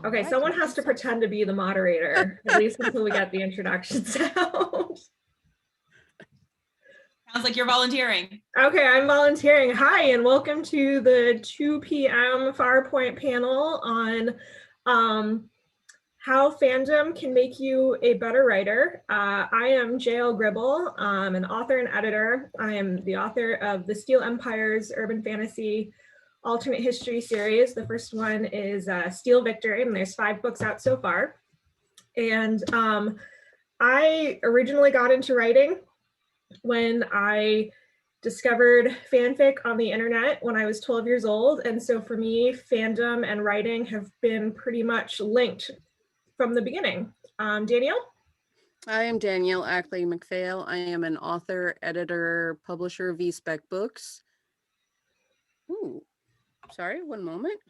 Okay, someone has to pretend to be the moderator, at least until we get the introductions out. Sounds like you're volunteering. Okay, I'm volunteering. Hi, and welcome to the 2 p.m. Farpoint panel on how fandom can make you a better writer. I am Danielle Gribble. I'm an author and editor. I am the author of the Steel Empire's urban fantasy alternate history series. The first one is Steel Victory, and there's 5 books out so far. And I originally got into writing when I discovered fanfic on the internet when I was 12 years old. And so for me, fandom and writing have been pretty much linked from the beginning. Danielle? I am Danielle Ackley-McPhail. I am an author, editor, publisher of VSpec Books. Ooh, sorry, one moment.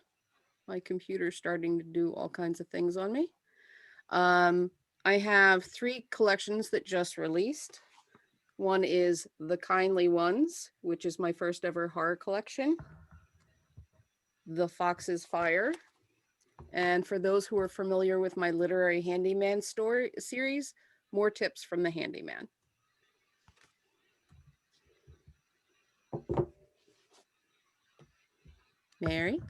My computer's starting to do all kinds of things on me. I have 3 collections that just released. One is The Kindly Ones, which is my first ever horror collection. The Fox's Fire. And for those who are familiar with my literary handyman story series, More Tips from the Handyman. Mary?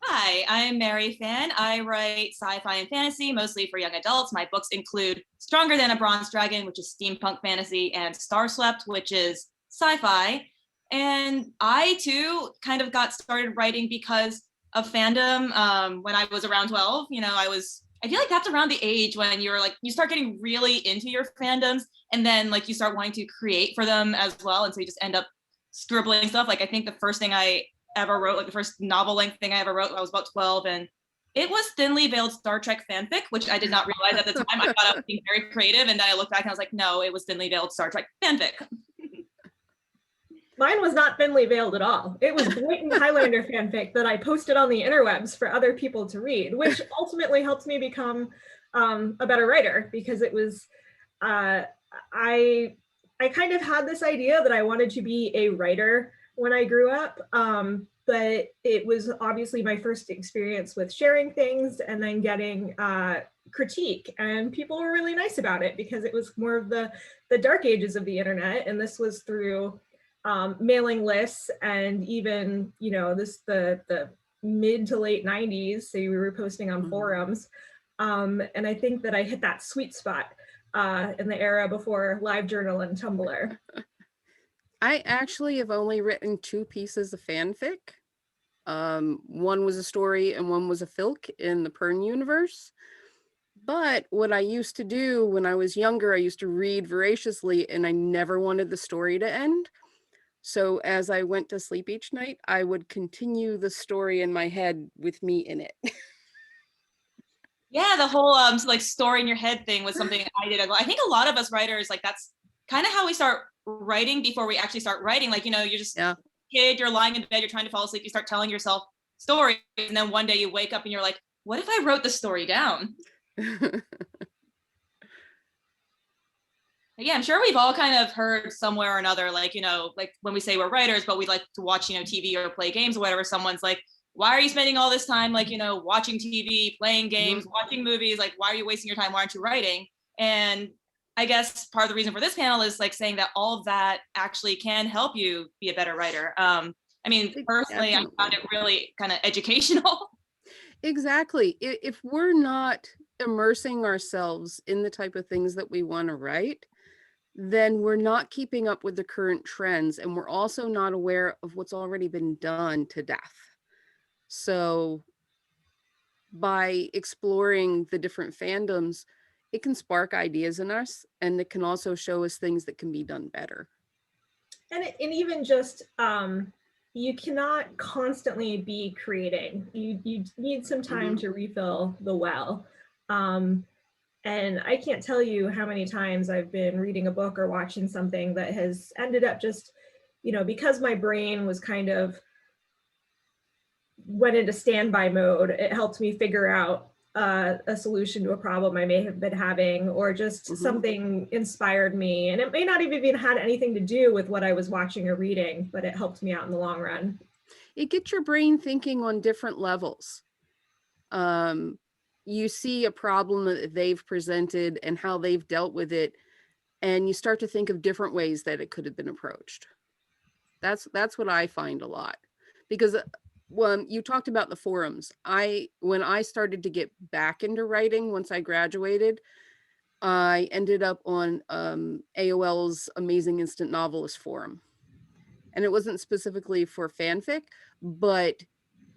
Hi, I'm Mary Fan. I write sci-fi and fantasy, mostly for young adults. My books include Stronger Than a Bronze Dragon, which is steampunk fantasy, and Starswept, which is sci-fi. And I, too, kind of got started writing because of fandom when I was around 12. You know, I feel like that's around the age when you're like, you start getting really into your fandoms, and then like you start wanting to create for them as well. And so you just end up scribbling stuff. Like I think the first thing I ever wrote, like the first novel length thing I ever wrote, I was about 12, and it was thinly veiled Star Trek fanfic, which I did not realize at the time. I thought I was being very creative, and then I looked back and I was like, no, it was thinly veiled Star Trek fanfic. Mine was not thinly veiled at all. It was blatant Highlander fanfic that I posted on the interwebs for other people to read, which ultimately helped me become a better writer, because it was, I kind of had this idea that I wanted to be a writer when I grew up, but it was obviously my first experience with sharing things and then getting critique, and people were really nice about it because it was more of the dark ages of the internet, and this was through mailing lists, and even, you know, the mid to late 90s, so we were posting on forums, and I think that I hit that sweet spot in the era before LiveJournal and Tumblr. I actually have only written 2 pieces of fanfic. One was a story and one was a filk in the Pern universe. But what I used to do when I was younger, I used to read voraciously, and I never wanted the story to end. So as I went to sleep each night, I would continue the story in my head with me in it. Yeah, the whole like story in your head thing was something I did. I think a lot of us writers, like that's kind of how we start writing before we actually start writing. Like, you know, you're just kid, you're lying in bed, you're trying to fall asleep, you start telling yourself stories, and then one day you wake up and you're like, what if I wrote the story down? Yeah, I'm sure we've all kind of heard somewhere or another, like, you know, like when we say we're writers, but we like to watch, you know, TV or play games or whatever, someone's like, why are you spending all this time, like, you know, watching TV, playing games, watching movies? Like, why are you wasting your time? Why aren't you writing? And I guess part of the reason for this panel is like saying that all of that actually can help you be a better writer. I mean, personally, I found it really kind of educational. Exactly. If we're not immersing ourselves in the type of things that we want to write, then we're not keeping up with the current trends, and we're also not aware of what's already been done to death. So by exploring the different fandoms, it can spark ideas in us, and it can also show us things that can be done better. And even just, you cannot constantly be creating. You need some time to refill the well. And I can't tell you how many times I've been reading a book or watching something that has ended up just, you know, because my brain was kind of went into standby mode, it helped me figure out a solution to a problem I may have been having, or just something inspired me. And it may not even had anything to do with what I was watching or reading, but it helped me out in the long run. It gets your brain thinking on different levels. you see a problem that they've presented and how they've dealt with it, and you start to think of different ways that it could have been approached. That's what I find a lot, because when you talked about the forums, when I started to get back into writing once I graduated, I ended up on AOL's Amazing Instant Novelist forum, and it wasn't specifically for fanfic, but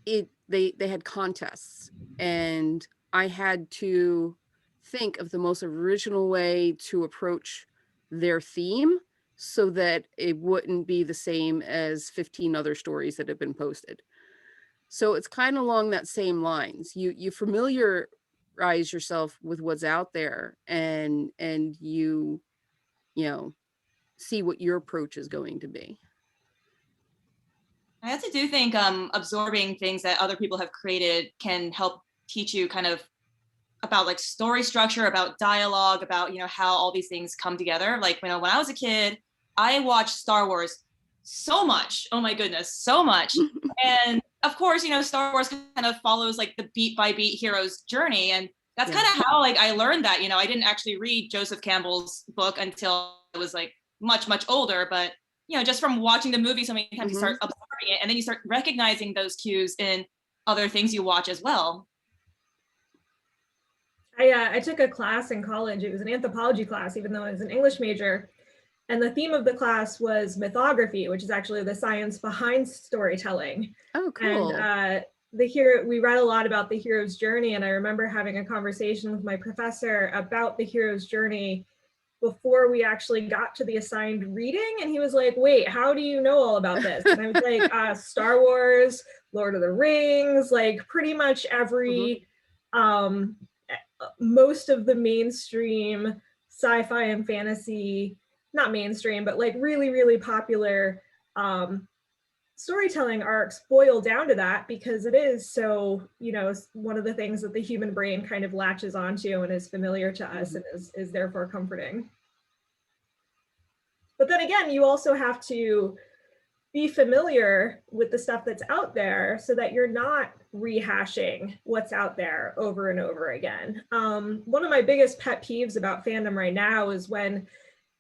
they had contests, and I had to think of the most original way to approach their theme so that it wouldn't be the same as 15 other stories that have been posted. So it's kind of along that same lines. You familiarize yourself with what's out there, and you know, see what your approach is going to be. I also do think absorbing things that other people have created can help teach you kind of about like story structure, about dialogue, about, you know, how all these things come together. Like, you know, when I was a kid, I watched Star Wars so much. Oh my goodness, so much. And of course, you know, Star Wars kind of follows like the beat by beat hero's journey. And that's kind of how like I learned that. You know, I didn't actually read Joseph Campbell's book until I was like much, much older. But, you know, just from watching the movie so many times, you start absorbing it, and then you start recognizing those cues in other things you watch as well. I took a class in college. It was an anthropology class, even though I was an English major. And the theme of the class was mythography, which is actually the science behind storytelling. Oh, cool. And we read a lot about the hero's journey. And I remember having a conversation with my professor about the hero's journey before we actually got to the assigned reading. And he was like, wait, how do you know all about this? And I was like, Star Wars, Lord of the Rings, like pretty much every, most of the mainstream sci-fi and fantasy, not mainstream, but like really, really popular storytelling arcs boil down to that, because it is so, you know, one of the things that the human brain kind of latches onto and is familiar to us and is therefore comforting. But then again, you also have to be familiar with the stuff that's out there so that you're not rehashing what's out there over and over again. One of my biggest pet peeves about fandom right now is when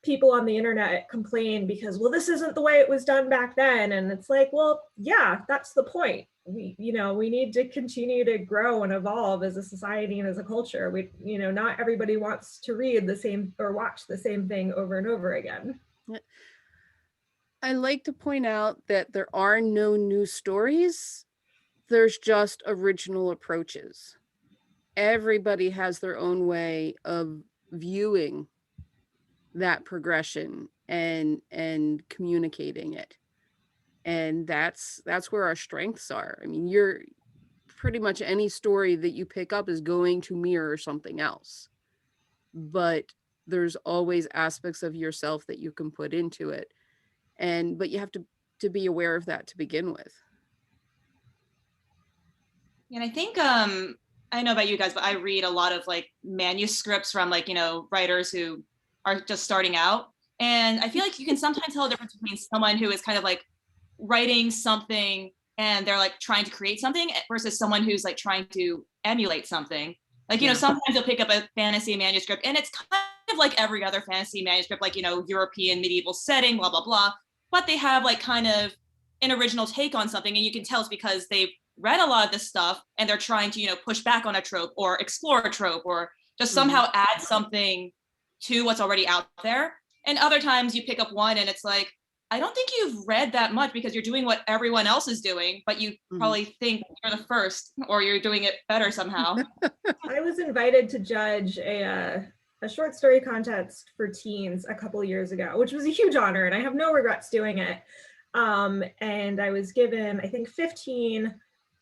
people on the internet complain because, well, this isn't the way it was done back then. And it's like, well, yeah, that's the point. We need to continue to grow and evolve as a society and as a culture. Not everybody wants to read the same or watch the same thing over and over again. I like to point out that there are no new stories. There's just original approaches. Everybody has their own way of viewing that progression and communicating it. And that's where our strengths are. I mean, you're pretty much any story that you pick up is going to mirror something else. But there's always aspects of yourself that you can put into it. But you have to be aware of that to begin with. And I think I don't know about you guys, but I read a lot of like manuscripts from like, you know, writers who are just starting out. And I feel like you can sometimes tell the difference between someone who is kind of like writing something and they're like trying to create something versus someone who's like trying to emulate something. Like, you know, sometimes you'll pick up a fantasy manuscript and it's kind of like every other fantasy manuscript, like, you know, European medieval setting, blah, blah, blah. But they have like kind of an original take on something. And you can tell it's because they've read a lot of this stuff and they're trying to, you know, push back on a trope or explore a trope or just somehow add something to what's already out there. And other times you pick up one and it's like, I don't think you've read that much because you're doing what everyone else is doing, but you probably think you're the first or you're doing it better somehow. I was invited to judge a short story contest for teens a couple of years ago, which was a huge honor, and I have no regrets doing it. And I was given, I think, 15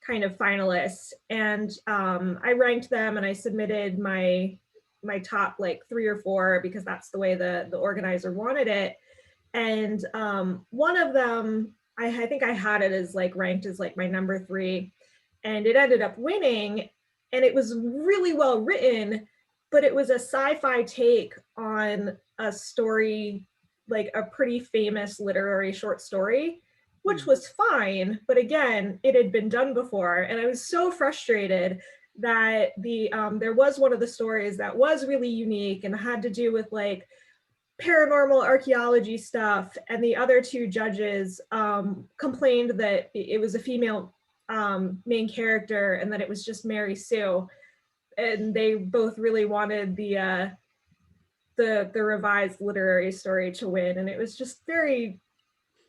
kind of finalists, and I ranked them and I submitted my top like 3 or 4 because that's the way the organizer wanted it. And one of them, I think I had it as like ranked as like my number 3, and it ended up winning, and it was really well written, but it was a sci-fi take on a story, like a pretty famous literary short story, which was fine. But again, it had been done before. And I was so frustrated that there was one of the stories that was really unique and had to do with like paranormal archaeology stuff, and the other two judges complained that it was a female main character and that it was just Mary Sue, and they both really wanted the revised literary story to win. And it was just very,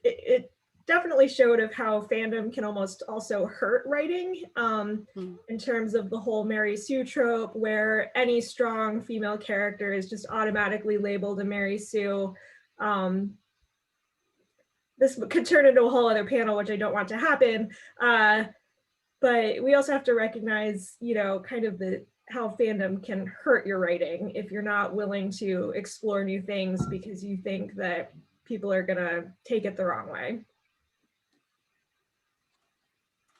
it definitely showed of how fandom can almost also hurt writing in terms of the whole Mary Sue trope, where any strong female character is just automatically labeled a Mary Sue. This could turn into a whole other panel, which I don't want to happen. But we also have to recognize, you know, kind of how fandom can hurt your writing if you're not willing to explore new things because you think that people are gonna take it the wrong way.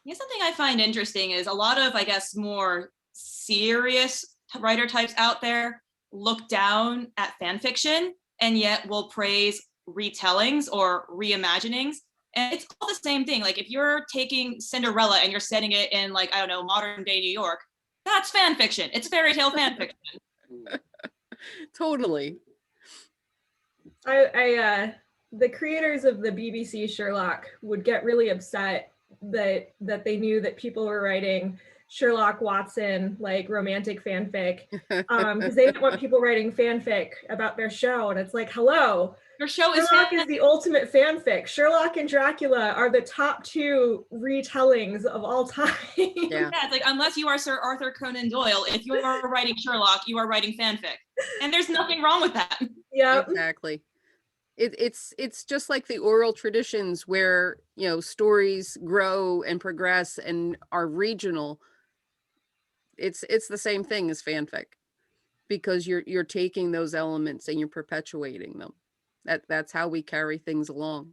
Yeah, something I find interesting is a lot of, I guess, more serious writer types out there look down at fan fiction and yet will praise retellings or reimaginings. And it's all the same thing. Like if you're taking Cinderella and you're setting it in like, I don't know, modern day New York, that's fan fiction. It's fairy tale fan fiction. Totally. The creators of the BBC Sherlock would get really upset that they knew that people were writing Sherlock Watson like romantic fanfic because they didn't want people writing fanfic about their show. And it's like, hello, your show is Sherlock is the ultimate fanfic. Sherlock and Dracula are the top two retellings of all time. Yeah, it's like, unless you are Sir Arthur Conan Doyle, if you are writing Sherlock, you are writing fanfic, and there's nothing wrong with that. Yeah, exactly. It's just like the oral traditions where, you know, stories grow and progress and are regional. It's the same thing as fanfic, because you're taking those elements and you're perpetuating them. That's how we carry things along.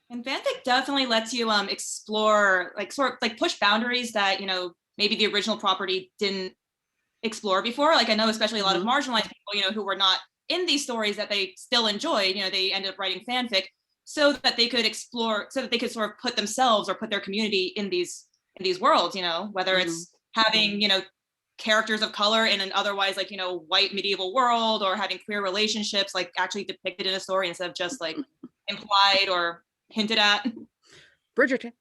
And fanfic definitely lets you explore, like sort of like push boundaries that, you know, maybe the original property didn't explore before. Like I know especially a lot of marginalized people, you know, who were not in these stories that they still enjoyed, you know, they ended up writing fanfic so that they could explore, so that they could sort of put themselves or put their community in these worlds, you know, whether it's having, you know, characters of color in an otherwise like, you know, white medieval world, or having queer relationships like actually depicted in a story instead of just like implied or hinted at. Bridgerton.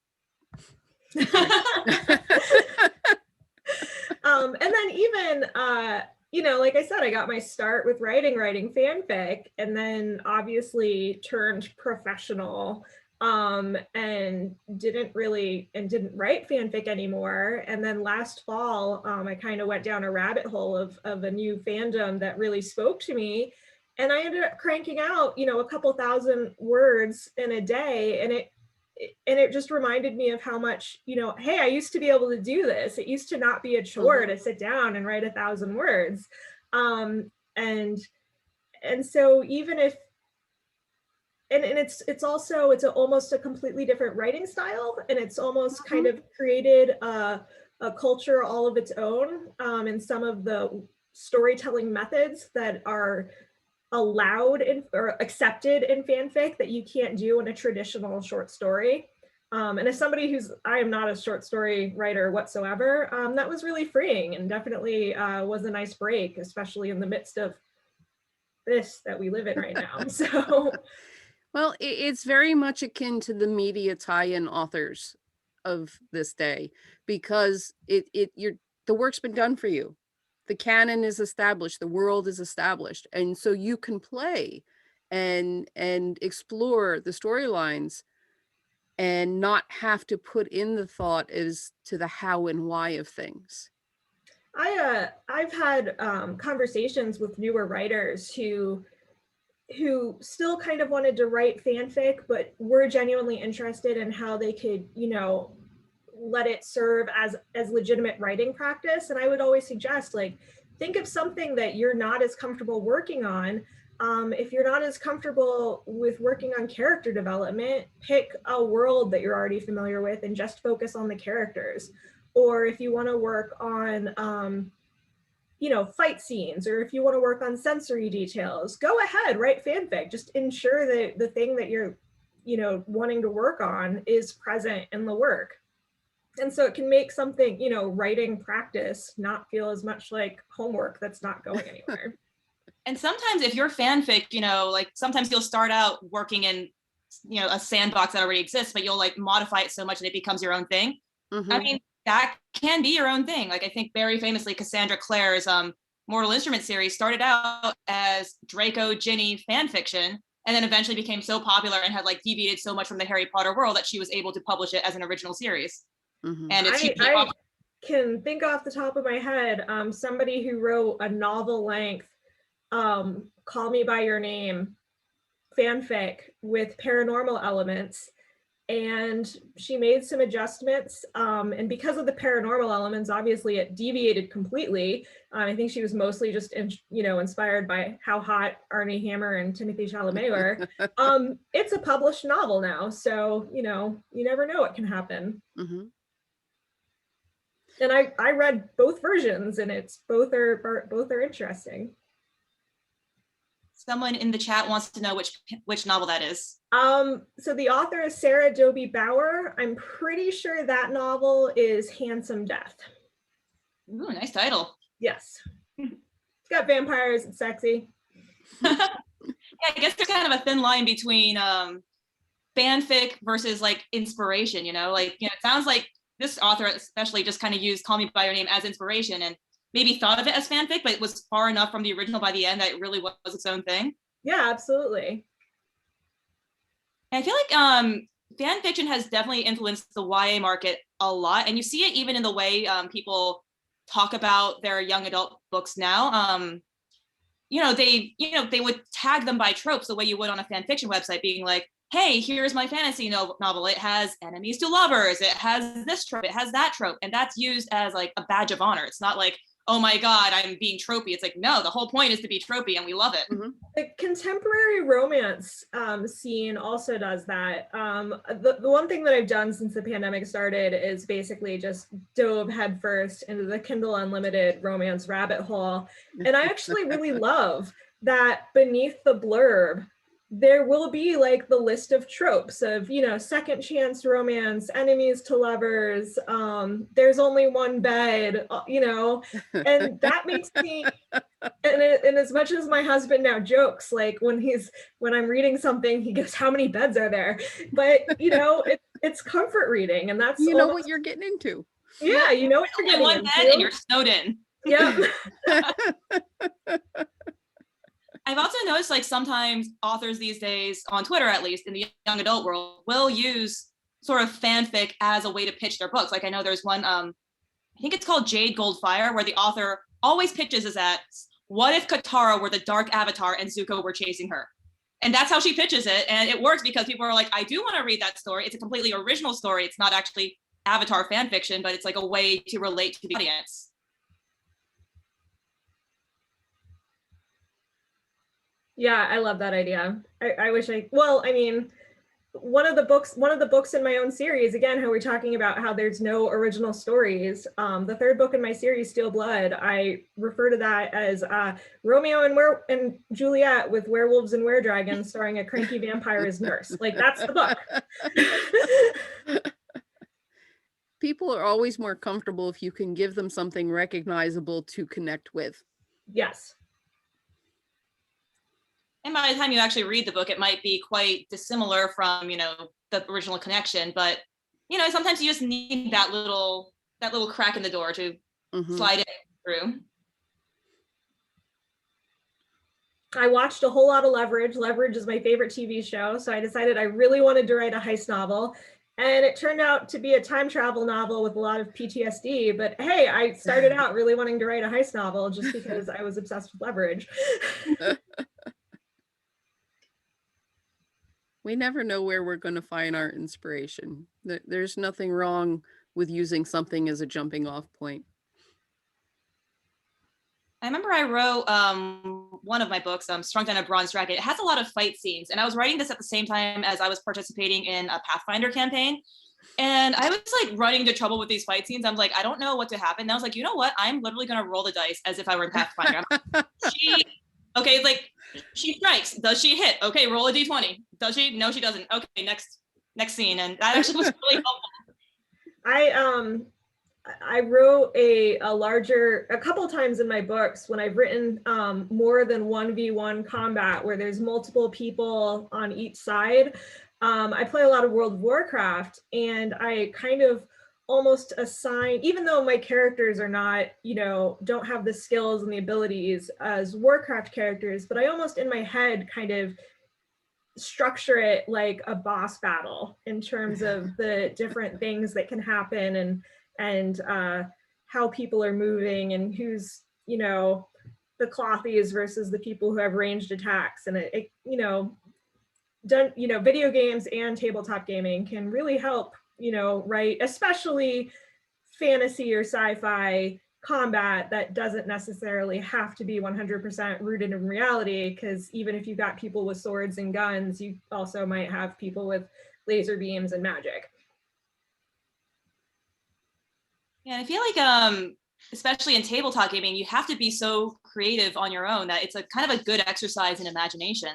And then even you know, like I said, I got my start with writing fanfic, and then obviously turned professional and didn't write fanfic anymore. And then last fall, I kind of went down a rabbit hole of a new fandom that really spoke to me. And I ended up cranking out, you know, a couple thousand words in a day. And it just reminded me of how much, you know, hey, I used to be able to do this. It used to not be a chore to sit down and write 1,000 words. And so even if, and it's also, it's almost a completely different writing style. And it's almost kind of created a culture all of its own in some of the storytelling methods that are allowed or accepted in fanfic that you can't do in a traditional short story. And as somebody I am not a short story writer whatsoever, that was really freeing and definitely was a nice break, especially in the midst of this that we live in right now. So, well, it's very much akin to the media tie-in authors of this day, because the work's been done for you. The canon is established, the world is established, and so you can play and explore the storylines and not have to put in the thought as to the how and why of things. I've had conversations with newer writers who still kind of wanted to write fanfic, but were genuinely interested in how they could, you know, let it serve as legitimate writing practice. And I would always suggest, like, think of something that you're not as comfortable working on. If you're not as comfortable with working on character development, pick a world that you're already familiar with and just focus on the characters. Or if you want to work on you know, fight scenes, or if you want to work on sensory details, go ahead, write fanfic. Just ensure that the thing that you're, you know, wanting to work on is present in the work. And so it can make something, you know, writing practice not feel as much like homework that's not going anywhere. And sometimes if you're fanfic, you know, like sometimes you'll start out working in, you know, a sandbox that already exists, but you'll like modify it so much that it becomes your own thing. I mean, that can be your own thing. Like I think very famously, Cassandra Clare's Mortal Instruments series started out as Draco Ginny fan fiction, and then eventually became so popular and had like deviated so much from the Harry Potter world that she was able to publish it as an original series. And it's I can think off the top of my head, somebody who wrote a novel length Call Me By Your Name fanfic with paranormal elements, and she made some adjustments, and because of the paranormal elements, obviously it deviated completely. I think she was mostly just inspired by how hot Armie Hammer and Timothy Chalamet were. It's a published novel now, so you never know what can happen. And I read both versions, and it's both are interesting. Someone in the chat wants to know which novel that is. So the author is Sarah Doby Bauer. I'm pretty sure that novel is Handsome Death. Ooh, nice title. Yes. It's got vampires, it's sexy. Yeah, I guess there's kind of a thin line between fanfic versus like inspiration, like, it sounds like this author especially just kind of used Call Me By Your Name as inspiration and maybe thought of it as fanfic, but it was far enough from the original by the end that it really was its own thing. Yeah, absolutely. And I feel like fan fiction has definitely influenced the YA market a lot, and you see it even in the way people talk about their young adult books now. They would tag them by tropes the way you would on a fan fiction website, being like, hey, here's my fantasy novel. It has enemies to lovers. It has this trope. It has that trope. And that's used as like a badge of honor. It's not like, oh my God, I'm being tropey. It's like, no, the whole point is to be tropey and we love it. The contemporary romance scene also does that. The one thing that I've done since the pandemic started is basically just dove headfirst into the Kindle Unlimited romance rabbit hole. And I actually really love that beneath the blurb, there will be like the list of tropes of, second chance romance, enemies to lovers, there's only one bed, and that makes me, and as much as my husband now jokes, like when I'm reading something, he goes, how many beds are there? But, it's comfort reading, and that's what you're getting into. Yeah, you know what you're getting one into. bed and you're snowed in. Yeah. I've also noticed like sometimes authors these days, on Twitter at least, in the young adult world, will use sort of fanfic as a way to pitch their books. Like I know there's one, I think it's called Jade Goldfire, where the author always pitches as that, what if Katara were the dark avatar and Zuko were chasing her? And that's how she pitches it. And it works because people are like, I do want to read that story. It's a completely original story. It's not actually Avatar fan fiction, but it's like a way to relate to the audience. Yeah, I love that idea. I wish one of the books in my own series, again, how we're talking about how there's no original stories. The third book in my series, Steel Blood, I refer to that as Romeo and Juliet with werewolves and weredragons, starring a cranky vampire as nurse. Like, that's the book. People are always more comfortable if you can give them something recognizable to connect with. Yes. And by the time you actually read the book, it might be quite dissimilar from, the original connection. But, sometimes you just need that little crack in the door to slide it through. I watched a whole lot of Leverage. Leverage is my favorite TV show. So I decided I really wanted to write a heist novel. And it turned out to be a time travel novel with a lot of PTSD. But hey, I started out really wanting to write a heist novel just because I was obsessed with Leverage. We never know where we're going to find our inspiration. There's nothing wrong with using something as a jumping off point. I remember I wrote one of my books, Strung Down a Bronze Dragon. It has a lot of fight scenes, and I was writing this at the same time as I was participating in a Pathfinder campaign. And I was like running into trouble with these fight scenes. I'm like, I don't know what to happen. And I was like, you know what? I'm literally going to roll the dice as if I were in Pathfinder. Okay, it's like, she strikes. Does she hit? Okay, roll a d20. Does she? No, she doesn't. Okay, next scene. And that actually was really helpful. I wrote a couple times in my books when I've written more than 1v1 combat where there's multiple people on each side. I play a lot of World of Warcraft, and I kind of almost assign, even though my characters are not, don't have the skills and the abilities as Warcraft characters, but I almost in my head kind of structure it like a boss battle in terms of the different things that can happen and how people are moving and who's, the clothies versus the people who have ranged attacks. And video games and tabletop gaming can really help, write, especially fantasy or sci-fi combat that doesn't necessarily have to be 100% rooted in reality, because even if you've got people with swords and guns, you also might have people with laser beams and magic. Yeah, I feel like especially in tabletop gaming, you have to be so creative on your own that it's a kind of a good exercise in imagination.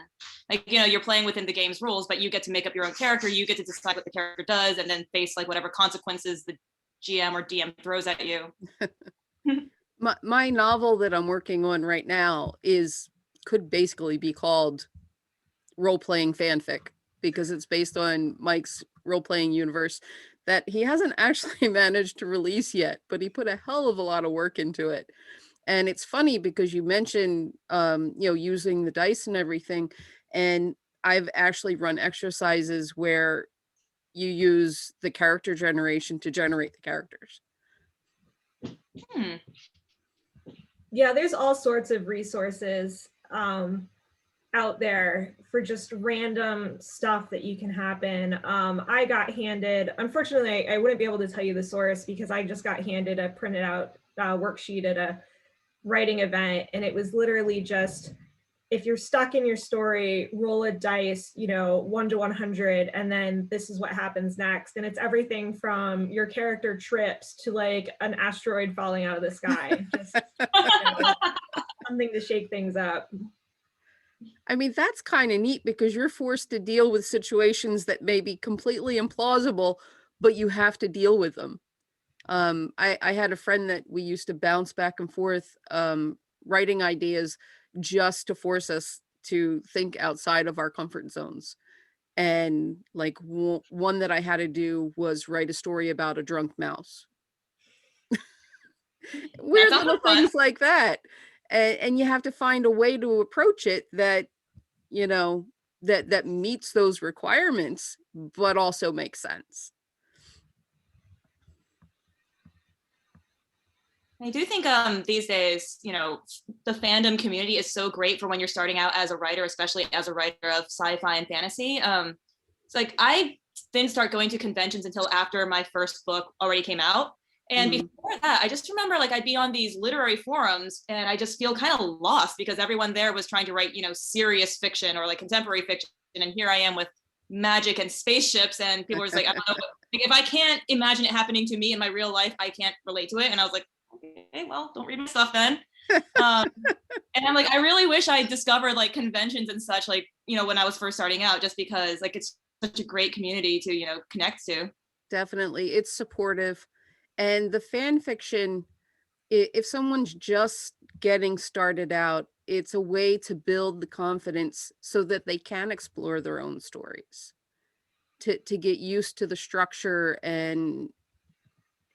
Like, you're playing within the game's rules, but you get to make up your own character, you get to decide what the character does, and then face like whatever consequences the GM or DM throws at you. My novel that I'm working on right now could basically be called role-playing fanfic, because it's based on Mike's role-playing universe that he hasn't actually managed to release yet, but he put a hell of a lot of work into it. And it's funny because you mentioned, using the dice and everything, and I've actually run exercises where you use the character generation to generate the characters. Yeah, there's all sorts of resources out there for just random stuff that you can happen. I got handed, unfortunately, I wouldn't be able to tell you the source because I just got handed a printed out worksheet at a writing event, and it was literally just, if you're stuck in your story, roll a dice, 1 to 100, and then this is what happens next. And it's everything from your character trips to like an asteroid falling out of the sky. Just something to shake things up. I mean, that's kind of neat because you're forced to deal with situations that may be completely implausible, but you have to deal with them. I had a friend that we used to bounce back and forth, writing ideas just to force us to think outside of our comfort zones. And like one that I had to do was write a story about a drunk mouse. Weird little things like that. And you have to find a way to approach it that, that meets those requirements, but also makes sense. I do think these days, the fandom community is so great for when you're starting out as a writer, especially as a writer of sci-fi and fantasy. It's like I didn't start going to conventions until after my first book already came out. And before that, I just remember like I'd be on these literary forums and I just feel kind of lost because everyone there was trying to write, serious fiction or like contemporary fiction. And here I am with magic and spaceships, and people were like, I don't know, if I can't imagine it happening to me in my real life, I can't relate to it. And I was like, okay, well, don't read my stuff then. And I'm like, I really wish I discovered like conventions and such, like, when I was first starting out, just because like it's such a great community to, connect to. Definitely. It's supportive. And the fan fiction, if someone's just getting started out, it's a way to build the confidence so that they can explore their own stories, to get used to the structure and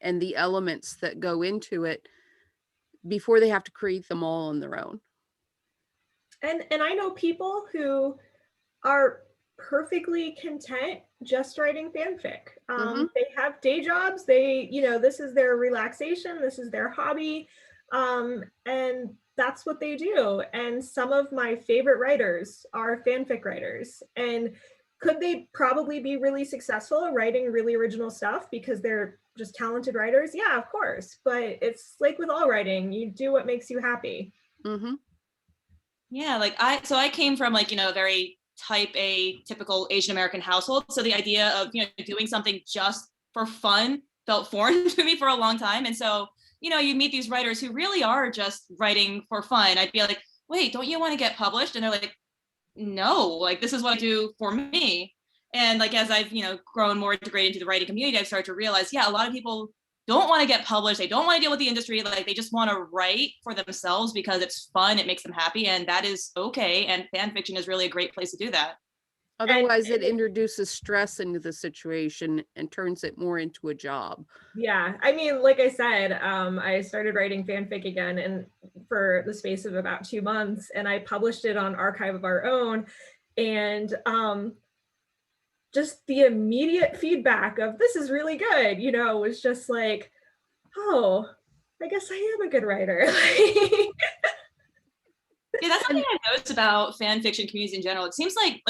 the elements that go into it before they have to create them all on their own. And I know people who are perfectly content just writing fanfic. They have day jobs, this is their relaxation, this is their hobby, and that's what they do. And some of my favorite writers are fanfic writers. And could they probably be really successful writing really original stuff because they're just talented writers? Yeah, of course. But it's like with all writing, you do what makes you happy. Yeah, like I came from like, a very type A typical Asian American household. So the idea of, doing something just for fun felt foreign to me for a long time. And so, you meet these writers who really are just writing for fun. I'd be like, wait, don't you want to get published? And they're like, no, like this is what I do for me. And like, as I've, grown more integrated into the writing community, I've started to realize, yeah, a lot of people don't want to get published. They don't want to deal with the industry. Like, they just want to write for themselves because it's fun. It makes them happy. And that is okay. And fan fiction is really a great place to do that. Otherwise, it introduces stress into the situation and turns it more into a job. Yeah, I mean, like I said, I started writing fanfic again and for the space of about 2 months, and I published it on Archive of Our Own. And just the immediate feedback of this is really good, was just like, oh, I guess I am a good writer. Yeah, that's something I've noticed about fan fiction communities in general. It seems like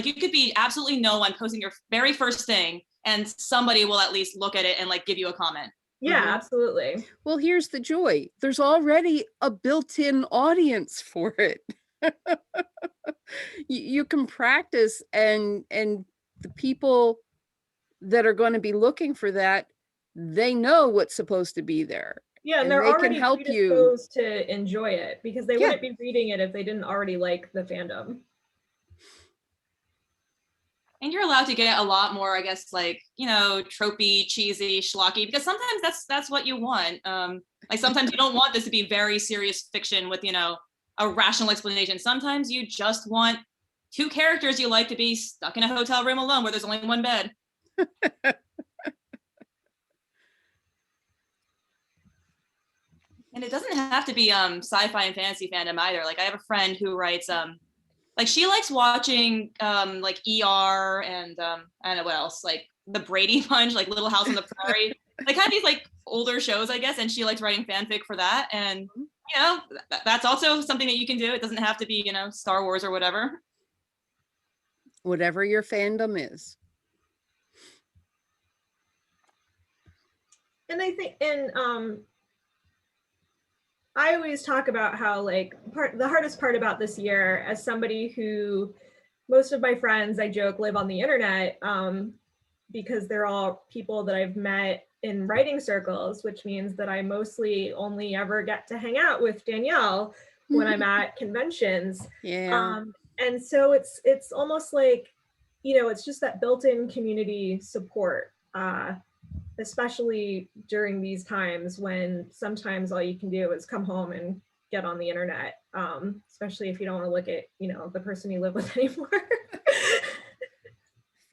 you could be absolutely no one posting your very first thing, and somebody will at least look at it and like give you a comment. Yeah, absolutely. Well, here's the joy. There's already a built-in audience for it. You can practice, and the people that are going to be looking for that, they know what's supposed to be there. Yeah, and they're they already can help you predisposed to enjoy it because they wouldn't be reading it if they didn't already like the fandom. And you're allowed to get a lot more, I guess, like, tropey, cheesy, schlocky, because sometimes that's what you want. Like, sometimes you don't want this to be very serious fiction with, a rational explanation. Sometimes you just want 2 characters you like to be stuck in a hotel room alone where there's only one bed. And it doesn't have to be sci-fi and fantasy fandom either. Like, I have a friend who writes like, she likes watching like ER and I don't know what else, like the Brady Bunch, like Little House on the Prairie, like kind of these like older shows, I guess, and she likes writing fanfic for that. And that's also something that you can do. It doesn't have to be Star Wars or whatever. Whatever your fandom is. And I think, I always talk about how like the hardest part about this year, as somebody who, most of my friends, I joke, live on the internet because they're all people that I've met in writing circles, which means that I mostly only ever get to hang out with Danielle when I'm at conventions. Yeah. And so it's almost like, it's just that built-in community support. Especially during these times when sometimes all you can do is come home and get on the internet, especially if you don't want to look at, the person you live with anymore.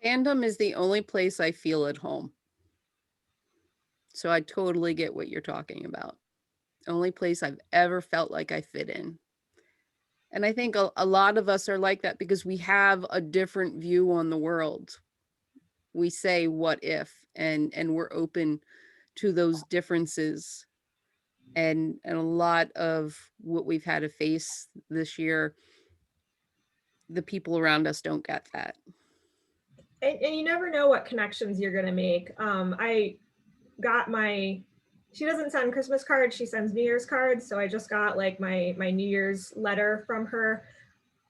Fandom is the only place I feel at home. So I totally get what you're talking about. Only place I've ever felt like I fit in. And I think a lot of us are like that because we have a different view on the world. We say what if, and we're open to those differences. And a lot of what we've had to face this year, the people around us don't get that. And you never know what connections you're going to make. I got she doesn't send Christmas cards, she sends New Year's cards. So I just got like my New Year's letter from her.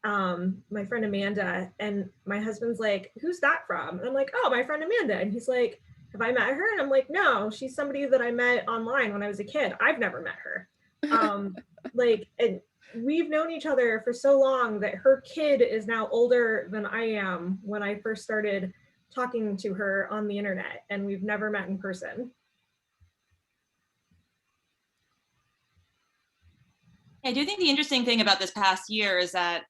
My friend Amanda, and my husband's like, who's that from? And I'm like, oh, my friend Amanda. And he's like, have I met her? And I'm like, no, she's somebody that I met online when I was a kid. I've never met her. And we've known each other for so long that her kid is now older than I am when I first started talking to her on the internet, and we've never met in person. I do think the interesting thing about this past year is that,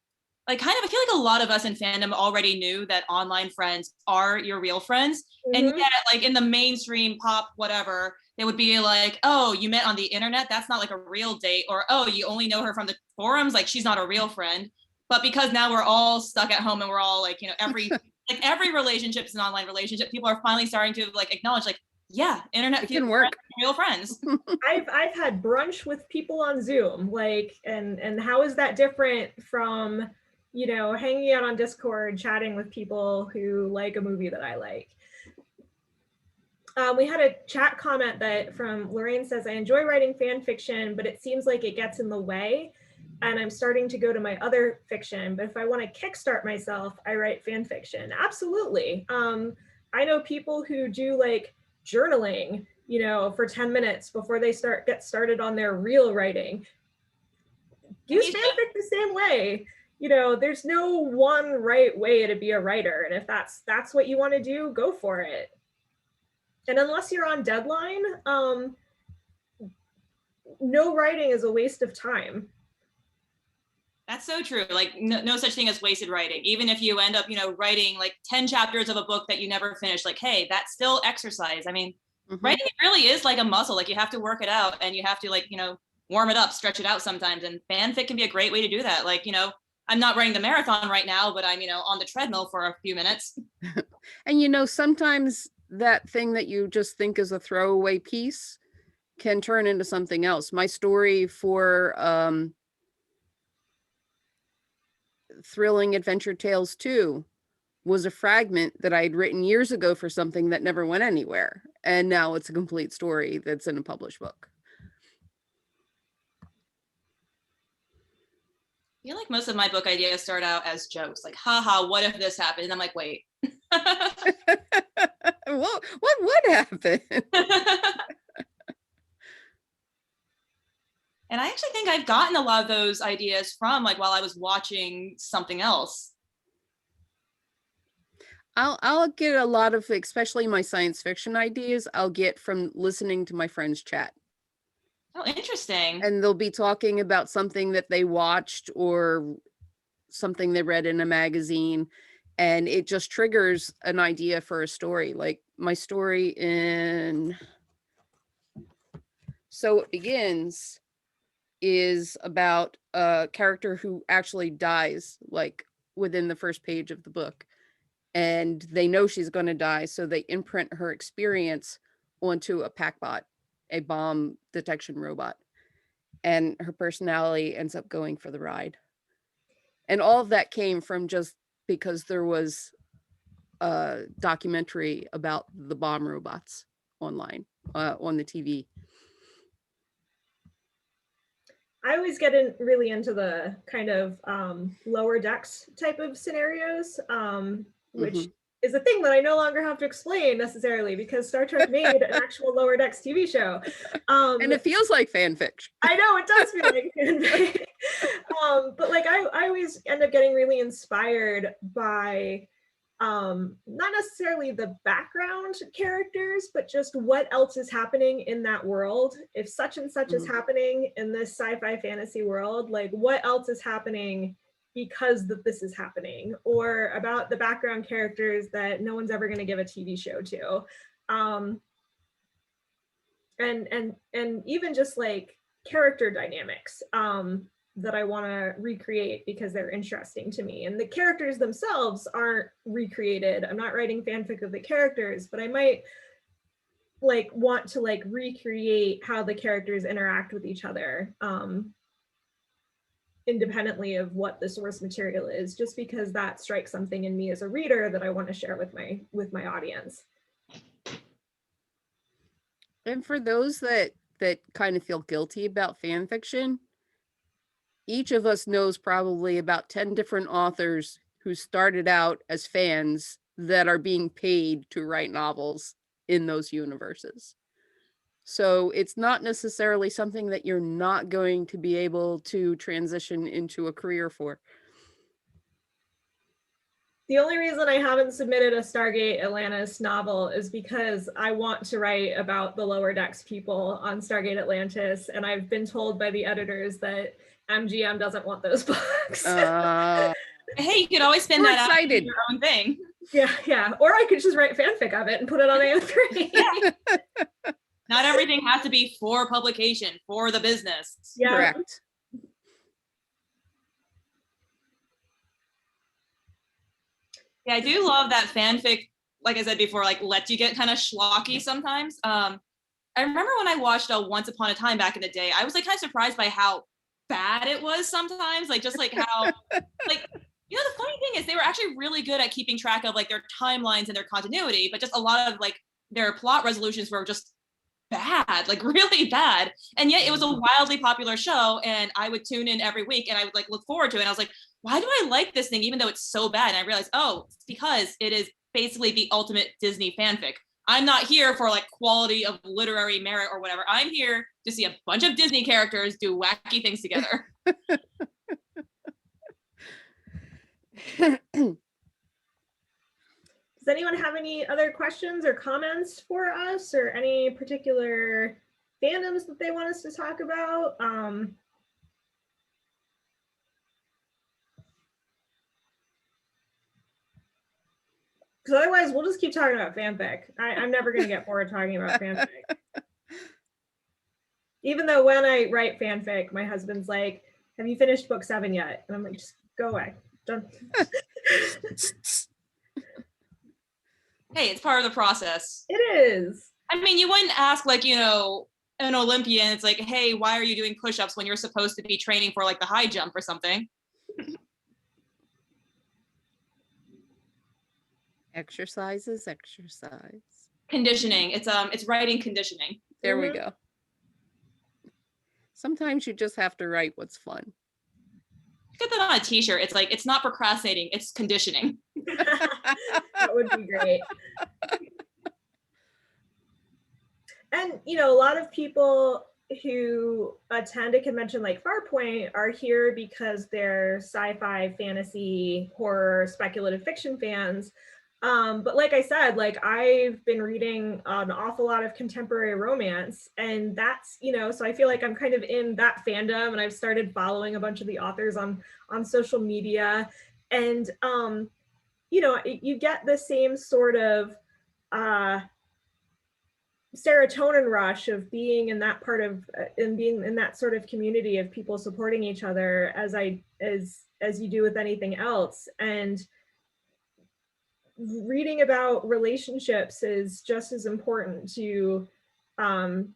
like, kind of, I feel like a lot of us in fandom already knew that online friends are your real friends. And yet, like, in the mainstream pop, whatever, they would be like, oh, you met on the internet? That's not like a real date. Or, oh, you only know her from the forums? Like, she's not a real friend. But because now we're all stuck at home and we're all like, every relationship is an online relationship, people are finally starting to like acknowledge, like, yeah, internet can work. Real friends. I've had brunch with people on Zoom, like, and how is that different from, hanging out on Discord, chatting with people who like a movie that I like. We had a chat comment from Lorraine says, I enjoy writing fan fiction, but it seems like it gets in the way. And I'm starting to go to my other fiction, but if I want to kickstart myself, I write fan fiction. Absolutely. I know people who do like journaling, for 10 minutes before they get started on their real writing. Use fanfic the same way. there's no one right way to be a writer. And if that's what you want to do, go for it. And unless you're on deadline, no writing is a waste of time. That's so true. Like no such thing as wasted writing. Even if you end up, writing like 10 chapters of a book that you never finished, like, hey, that's still exercise. I mean, writing really is like a muscle. Like you have to work it out and you have to warm it up, stretch it out sometimes. And fanfic can be a great way to do that. Like, I'm not running the marathon right now, but I'm, on the treadmill for a few minutes. And sometimes that thing that you just think is a throwaway piece can turn into something else. My story for Thrilling Adventure Tales 2 was a fragment that I'd written years ago for something that never went anywhere. And now it's a complete story that's in a published book. I feel like most of my book ideas start out as jokes, like, haha, what if this happened? And I'm like, wait. What would happen? And I actually think I've gotten a lot of those ideas from while I was watching something else. I'll get a lot of, especially my science fiction ideas, I'll get from listening to my friends chat. Oh, interesting. And they'll be talking about something that they watched or something they read in a magazine, and it just triggers an idea for a story. Like my story in So It Begins is about a character who actually dies like within the first page of the book, and they know she's going to die, so they imprint her experience onto a packbot, a bomb detection robot, and her personality ends up going for the ride. And all of that came from just because there was a documentary about the bomb robots online on the TV. I always get really into the kind of lower decks type of scenarios, which is a thing that I no longer have to explain necessarily because Star Trek made an actual lower decks TV show. And it feels like fanfiction. I know, it does feel like fanfic. But I always end up getting really inspired by not necessarily the background characters, but just what else is happening in that world. If such and such is happening in this sci-fi fantasy world, what else is happening because this is happening, or about the background characters that no one's ever going to give a TV show to. And even just character dynamics that I want to recreate because they're interesting to me. And the characters themselves aren't recreated. I'm not writing fanfic of the characters, but I might want to recreate how the characters interact with each other, independently of what the source material is, just because that strikes something in me as a reader that I want to share with my audience. And for those that kind of feel guilty about fan fiction, each of us knows probably about 10 different authors who started out as fans that are being paid to write novels in those universes. So it's not necessarily something that you're not going to be able to transition into a career for. The only reason I haven't submitted a Stargate Atlantis novel is because I want to write about the lower decks people on Stargate Atlantis, and I've been told by the editors that MGM doesn't want those books. Hey, you could always spin that out in your own thing. Yeah. Or I could just write fanfic of it and put it on AO3. Yeah. Not everything has to be for publication, for the business. Yeah. Correct. Yeah, I do love that fanfic, like I said before, lets you get kind of schlocky sometimes. I remember when I watched Once Upon a Time back in the day, I was kind of surprised by how bad it was sometimes. How, the funny thing is they were actually really good at keeping track of their timelines and their continuity, but just a lot of their plot resolutions were just bad, really bad. And yet it was a wildly popular show, and I would tune in every week and I would look forward to it. And I was like, why do I like this thing even though it's so bad? And I realized, it's because it is basically the ultimate Disney fanfic. I'm not here for quality of literary merit or whatever. I'm here to see a bunch of Disney characters do wacky things together. Does anyone have any other questions or comments for us, or any particular fandoms that they want us to talk about? Because otherwise we'll just keep talking about fanfic. I'm never going to get bored talking about fanfic. Even though when I write fanfic, my husband's like, have you finished book 7 yet? And I'm like, just go away. Done. Hey, it's part of the process. It is. I mean, you wouldn't ask like, you know, an Olympian, it's like, hey, why are you doing push-ups when you're supposed to be training for like the high jump or something? Exercise. Conditioning. It's writing conditioning. There we go. Sometimes you just have to write what's fun. Get that on a t-shirt. It's like, it's not procrastinating, it's conditioning. That would be great. And, you know, a lot of people who attend a convention like Farpoint are here because they're sci-fi, fantasy, horror, speculative fiction fans. But like I said, like I've been reading an awful lot of contemporary romance, and that's, you know, so I feel like I'm kind of in that fandom, and I've started following a bunch of the authors on social media, and you know, you get the same sort of serotonin rush of being in that part of and being in that sort of community of people supporting each other as you do with anything else. And reading about relationships is just as important to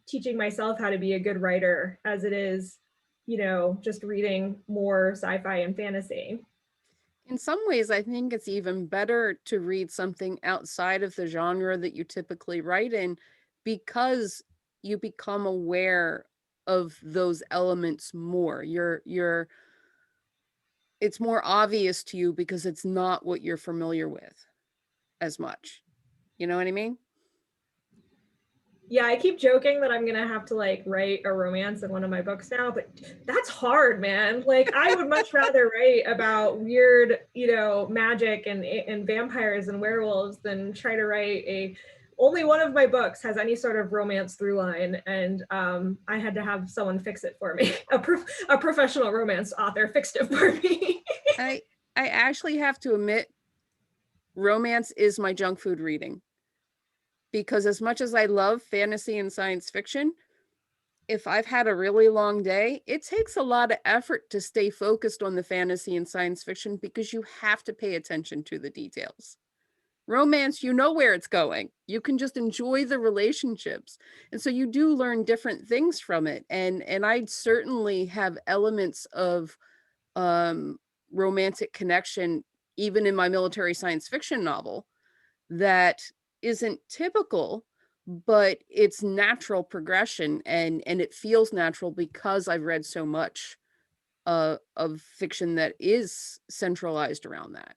teaching myself how to be a good writer as it is, you know, just reading more sci-fi and fantasy. In some ways, I think it's even better to read something outside of the genre that you typically write in, because you become aware of those elements more. It's more obvious to you because it's not what you're familiar with as much. You know what I mean? Yeah, I keep joking that I'm gonna have to like write a romance in one of my books now, but that's hard, man. Like I would much rather write about weird, you know, magic and vampires and werewolves than try to write only one of my books has any sort of romance through line, and I had to have someone fix it for me. A professional romance author fixed it for me. I actually have to admit, romance is my junk food reading. Because as much as I love fantasy and science fiction, if I've had a really long day, it takes a lot of effort to stay focused on the fantasy and science fiction because you have to pay attention to the details. Romance, you know where it's going. You can just enjoy the relationships. And so you do learn different things from it. And I'd certainly have elements of romantic connection, even in my military science fiction novel, that isn't typical, but it's natural progression, and it feels natural because I've read so much of fiction that is centralized around that.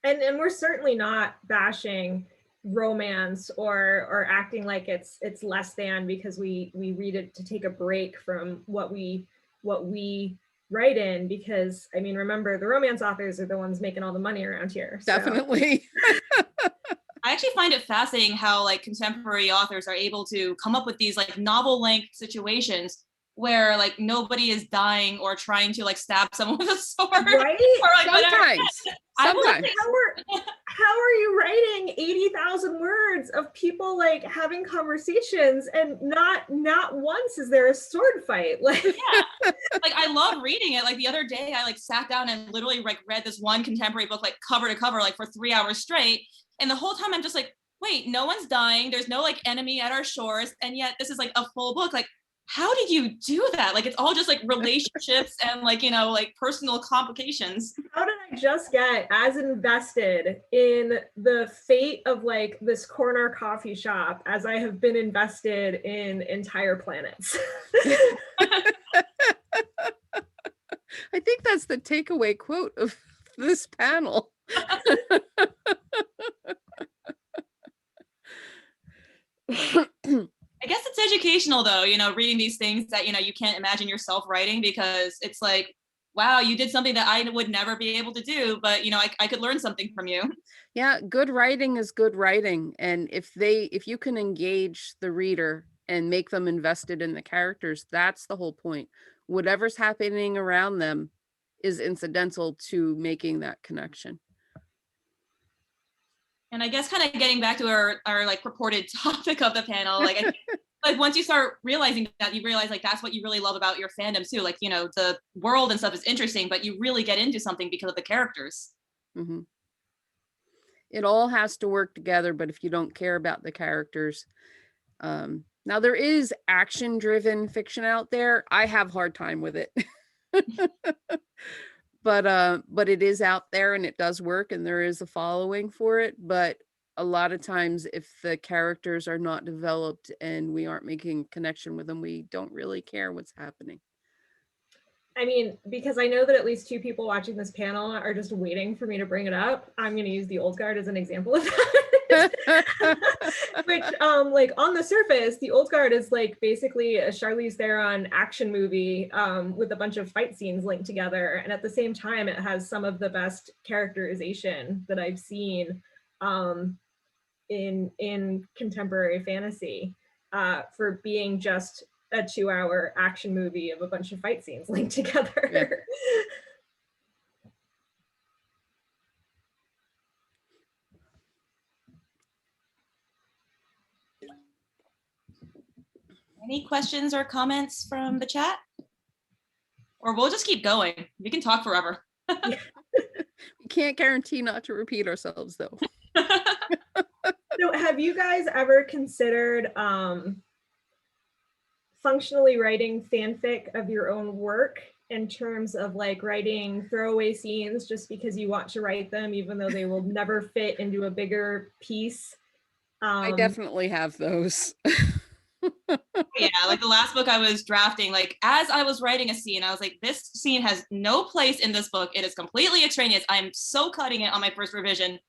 And we're certainly not bashing romance or acting like it's less than because we read it to take a break from what we write in, because I mean, remember, the romance authors are the ones making all the money around here. So. Definitely. I actually find it fascinating how like contemporary authors are able to come up with these like novel length situations where like nobody is dying or trying to like stab someone with a sword. Right? Or like Sometimes. How are you writing 80,000 words of people like having conversations and not once is there a sword fight? Like, yeah, like I love reading it. Like the other day I like sat down and literally like read this one contemporary book like cover to cover like for 3 hours straight. And the whole time I'm just like, wait, no one's dying. There's no like enemy at our shores. And yet this is like a full book. Like, how did you do that? Like, it's all just like relationships and like, you know, like personal complications. How did I just get as invested in the fate of like this corner coffee shop as I have been invested in entire planets? I think that's the takeaway quote of this panel. I guess it's educational though, you know, reading these things that, you know, you can't imagine yourself writing, because it's like wow, you did something that I would never be able to do, but you know, I could learn something from you. Yeah, good writing is good writing. And if you can engage the reader and make them invested in the characters, that's the whole point. Whatever's happening around them is incidental to making that connection. And I guess kind of getting back to our like purported topic of the panel, like I think, like once you start realizing that, you realize like that's what you really love about your fandom too. Like, you know, the world and stuff is interesting, but you really get into something because of the characters. Mm-hmm. It all has to work together, but if you don't care about the characters, now there is action-driven fiction out there. I have hard time with it. But it is out there and it does work and there is a following for it. But a lot of times if the characters are not developed and we aren't making connection with them, we don't really care what's happening. I mean, because I know that at least 2 people watching this panel are just waiting for me to bring it up, I'm going to use the Old Guard as an example of that. Which, like on the surface, the Old Guard is like basically a Charlize Theron action movie with a bunch of fight scenes linked together. And at the same time, it has some of the best characterization that I've seen in contemporary fantasy for being just a 2-hour action movie of a bunch of fight scenes linked together. Yeah. Any questions or comments from the chat? Or we'll just keep going. We can talk forever. We can't guarantee not to repeat ourselves though. So have you guys ever considered functionally writing fanfic of your own work in terms of like writing throwaway scenes just because you want to write them, even though they will never fit into a bigger piece? I definitely have those. Yeah, like the last book I was drafting, like as I was writing a scene, I was like, this scene has no place in this book. It is completely extraneous. I'm so cutting it on my first revision. I'm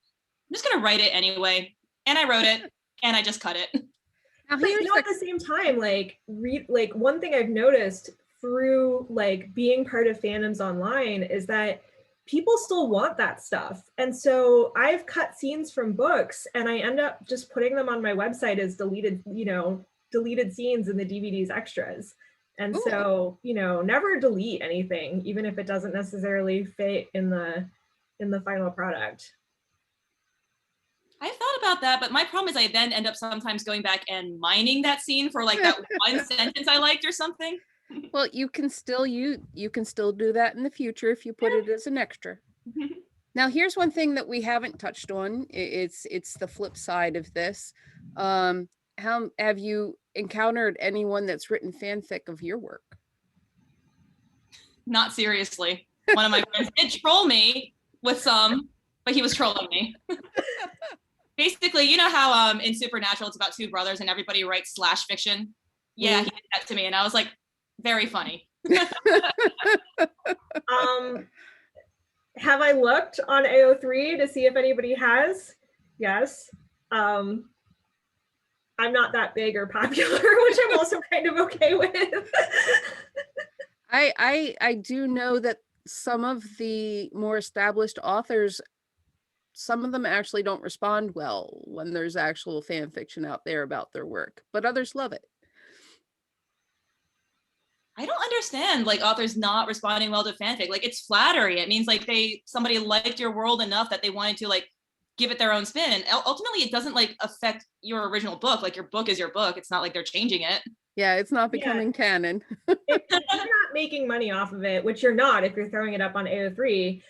just gonna write it anyway. And I wrote it and I just cut it. But you know, at the same time, like one thing I've noticed through like being part of fandoms online is that people still want that stuff. And so I've cut scenes from books and I end up just putting them on my website as deleted scenes in the DVD's extras. And Ooh. So, you know, never delete anything, even if it doesn't necessarily fit in the final product. I've thought about that, but my problem is I then end up sometimes going back and mining that scene for like that one sentence I liked or something. Well, you can still do that in the future if you put it as an extra. Now, here's one thing that we haven't touched on. It's the flip side of this. How have you encountered anyone that's written fanfic of your work? Not seriously. One of my friends did troll me with some, but he was trolling me. Basically, you know how in Supernatural it's about 2 brothers and everybody writes slash fiction? Yeah, he did that to me and I was like, very funny. Have I looked on AO3 to see if anybody has? Yes. I'm not that big or popular, which I'm also kind of okay with. I do know that some of the more established authors, some of them actually don't respond well when there's actual fan fiction out there about their work, but others love it. I don't understand like authors not responding well to fanfic. Like it's flattery. It means like somebody liked your world enough that they wanted to like give it their own spin. And ultimately it doesn't like affect your original book. Like your book is your book. It's not like they're changing it. Yeah, it's not becoming canon. If you're not making money off of it, which you're not if you're throwing it up on AO3,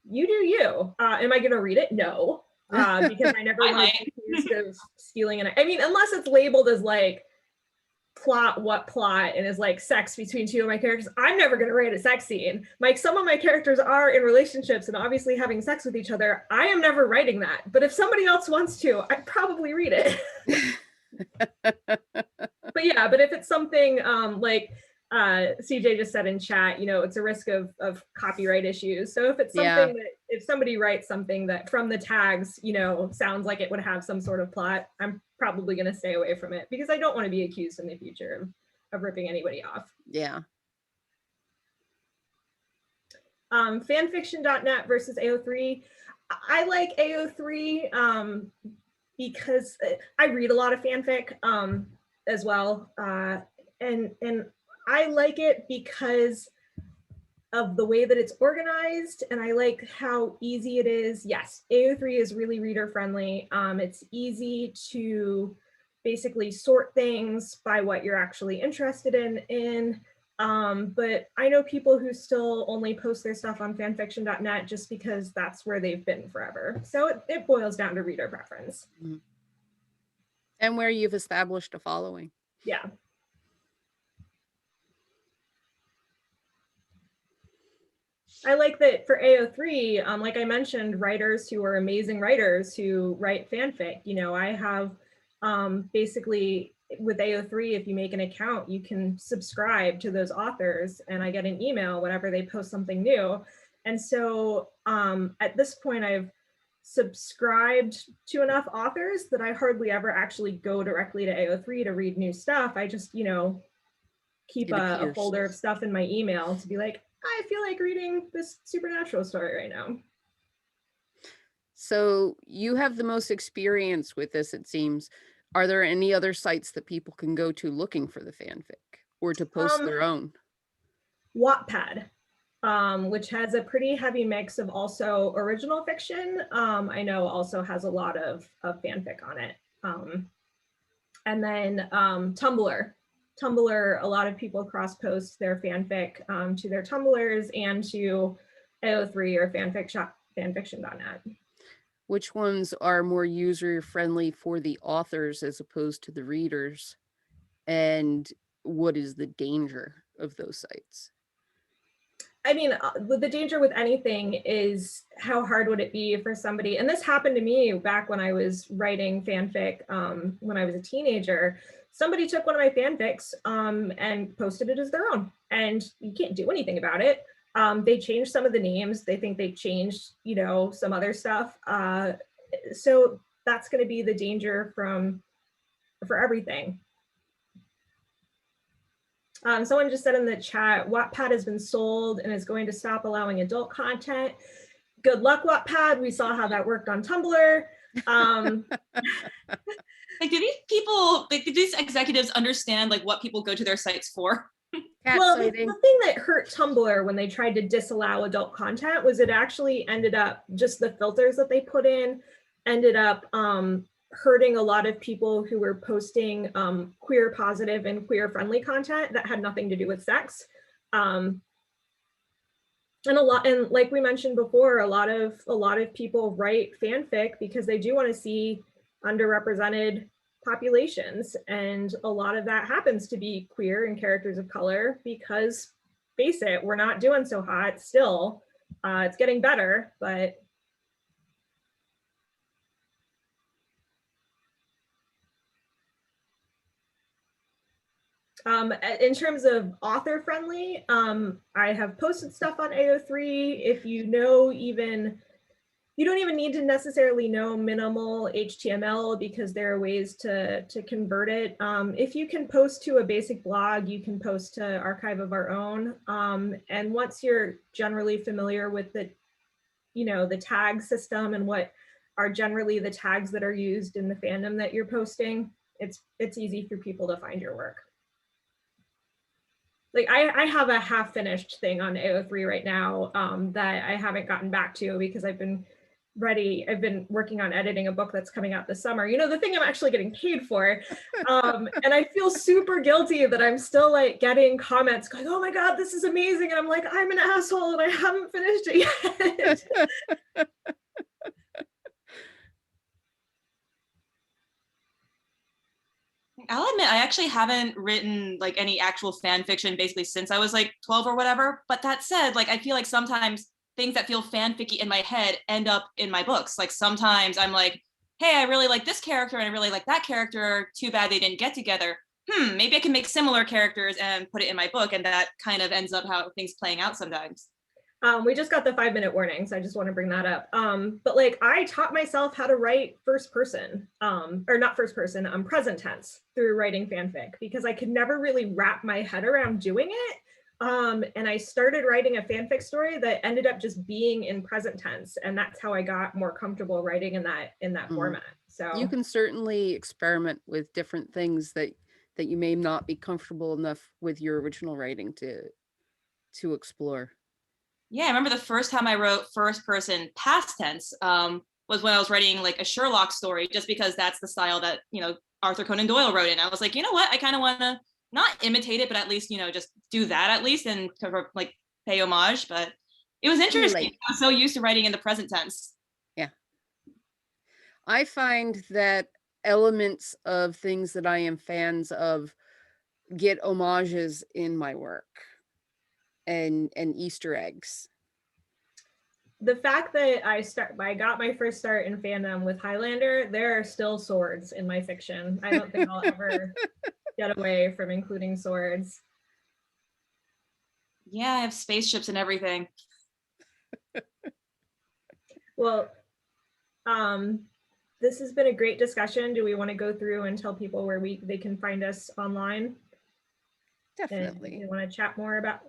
you do you. Am I going to read it? No, because I never want to be accused of stealing it. I mean, unless it's labeled as like plot and is like sex between 2 of my characters, I'm never going to write a sex scene. Like some of my characters are in relationships and obviously having sex with each other. I am never writing that. But if somebody else wants to, I'd probably read it. But yeah, but if it's something like CJ just said in chat, you know, it's a risk of copyright issues. So if it's something that if somebody writes something that from the tags, you know, sounds like it would have some sort of plot, I'm probably going to stay away from it because I don't want to be accused in the future of ripping anybody off. Yeah. Fanfiction.net versus AO3. I like AO3 because I read a lot of fanfic as well. And I like it because of the way that it's organized, and I like how easy it is. Yes, AO3 is really reader friendly. It's easy to basically sort things by what you're actually interested in. But I know people who still only post their stuff on fanfiction.net just because that's where they've been forever. So it boils down to reader preference. And where you've established a following. Yeah. I like that for AO3, like I mentioned, writers who are amazing writers who write fanfic. You know, I have basically with AO3, if you make an account, you can subscribe to those authors, and I get an email whenever they post something new. And so at this point, I've subscribed to enough authors that I hardly ever actually go directly to AO3 to read new stuff. I just, you know, keep a folder of stuff in my email to be like, I feel like reading this supernatural story right now. So you have the most experience with this, it seems. Are there any other sites that people can go to looking for the fanfic or to post their own? Wattpad, which has a pretty heavy mix of also original fiction. I know also has a lot of fanfic on it. And then Tumblr. Tumblr, a lot of people cross-post their fanfic to their Tumblrs and to AO3 or fanfiction.net. Which ones are more user-friendly for the authors as opposed to the readers? And what is the danger of those sites? I mean, the danger with anything is how hard would it be for somebody, and this happened to me back when I was writing fanfic when I was a teenager. Somebody took one of my fanfics and posted it as their own, and you can't do anything about it. They changed some of the names. They think they changed, you know, some other stuff. So that's going to be the danger for everything. Someone just said in the chat, Wattpad has been sold and is going to stop allowing adult content. Good luck, Wattpad. We saw how that worked on Tumblr. Like, do these people, like, do these executives understand like what people go to their sites for? Well, the thing that hurt Tumblr when they tried to disallow adult content was it actually ended up, just the filters that they put in ended up hurting a lot of people who were posting queer positive and queer friendly content that had nothing to do with sex. And like we mentioned before, a lot of people write fanfic because they do want to see underrepresented populations, and a lot of that happens to be queer and characters of color because, face it, we're not doing so hot still. It's getting better, but in terms of author friendly, I have posted stuff on AO3. If you know, you don't even need to necessarily know minimal HTML because there are ways to convert it. If you can post to a basic blog, you can post to Archive of Our Own. And once you're generally familiar with the, you know, the tag system and what are generally the tags that are used in the fandom that you're posting, it's easy for people to find your work. Like I have a half finished thing on AO3 right now that I haven't gotten back to because I've been working on editing a book that's coming out this summer. You know, the thing I'm actually getting paid for. And I feel super guilty that I'm still like getting comments going, oh my God, this is amazing. And I'm like, I'm an asshole and I haven't finished it yet. I'll admit, I actually haven't written like any actual fan fiction basically since I was like 12 or whatever. But that said, like, I feel like sometimes things that feel fanficky in my head end up in my books. Like sometimes I'm like, hey, I really like this character and I really like that character. Too bad they didn't get together. Maybe I can make similar characters and put it in my book. And that kind of ends up how things playing out sometimes. We just got the 5-minute warning, so I just want to bring that up. But like I taught myself how to write first person, or not first person, present tense through writing fanfic because I could never really wrap my head around doing it And I started writing a fanfic story that ended up just being in present tense, and that's how I got more comfortable writing in that format. So you can certainly experiment with different things that you may not be comfortable enough with your original writing to explore. Yeah, I remember the first time I wrote first person past tense was when I was writing like a Sherlock story, just because that's the style that, Arthur Conan Doyle wrote in. I was like, you know what? I kind of want to not imitate it, but at least, just do that at least and like pay homage. But it was interesting. I was so used to writing in the present tense. Yeah. I find that elements of things that I am fans of get homages in my work and Easter eggs. The fact that I got my first start in fandom with Highlander, there are still swords in my fiction. I don't think I'll ever get away from including swords. Yeah, I have spaceships and everything. Well, this has been a great discussion. Do we want to go through and tell people where they can find us online? Definitely. And you want to chat more about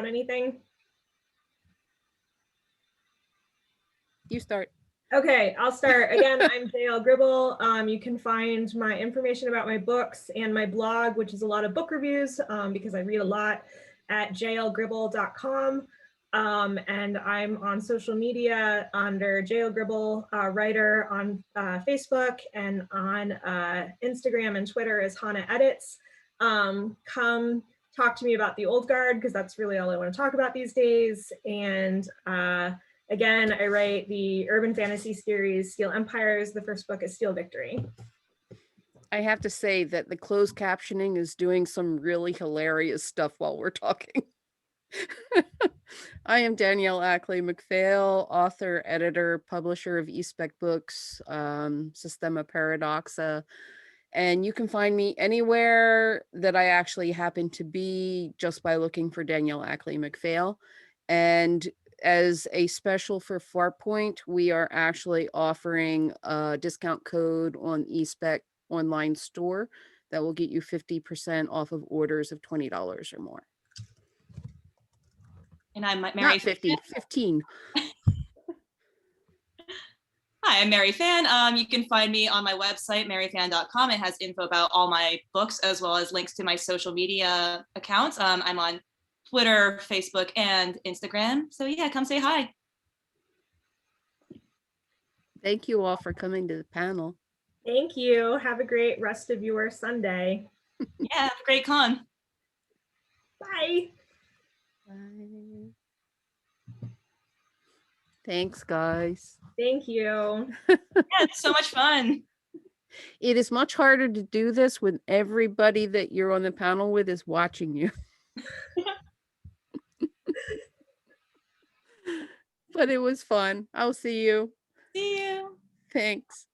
anything? You start. Okay, I'll start. Again, I'm Danielle Gribble. You can find my information about my books and my blog, which is a lot of book reviews because I read a lot, at jlgribble.com. And I'm on social media under JL Gribble writer on Facebook, and on Instagram and Twitter as Hannah Edits. Come talk to me about the Old Guard, because that's really all I want to talk about these days. And again, I write the urban fantasy series Steel Empires. The first book is Steel Victory. I have to say that the closed captioning is doing some really hilarious stuff while we're talking. I am Danielle Ackley-McPhail, author, editor, publisher of eSpec Books, Systema Paradoxa, and you can find me anywhere that I actually happen to be just by looking for Danielle Ackley-McPhail. And as a special for Farpoint, we are actually offering a discount code on eSpec online store that will get you 50% off of orders of $20 or more. And I'm Mary. Not 50, 15. Hi, I'm Mary Fan. You can find me on my website, maryfan.com. It has info about all my books, as well as links to my social media accounts. I'm on Twitter, Facebook, and Instagram. So yeah, come say hi. Thank you all for coming to the panel. Thank you. Have a great rest of your Sunday. Yeah, have a great con. Bye. Bye. Thanks, guys. Thank you. Yeah, it's so much fun. It is much harder to do this when everybody that you're on the panel with is watching you. But it was fun. I'll see you. See you. Thanks.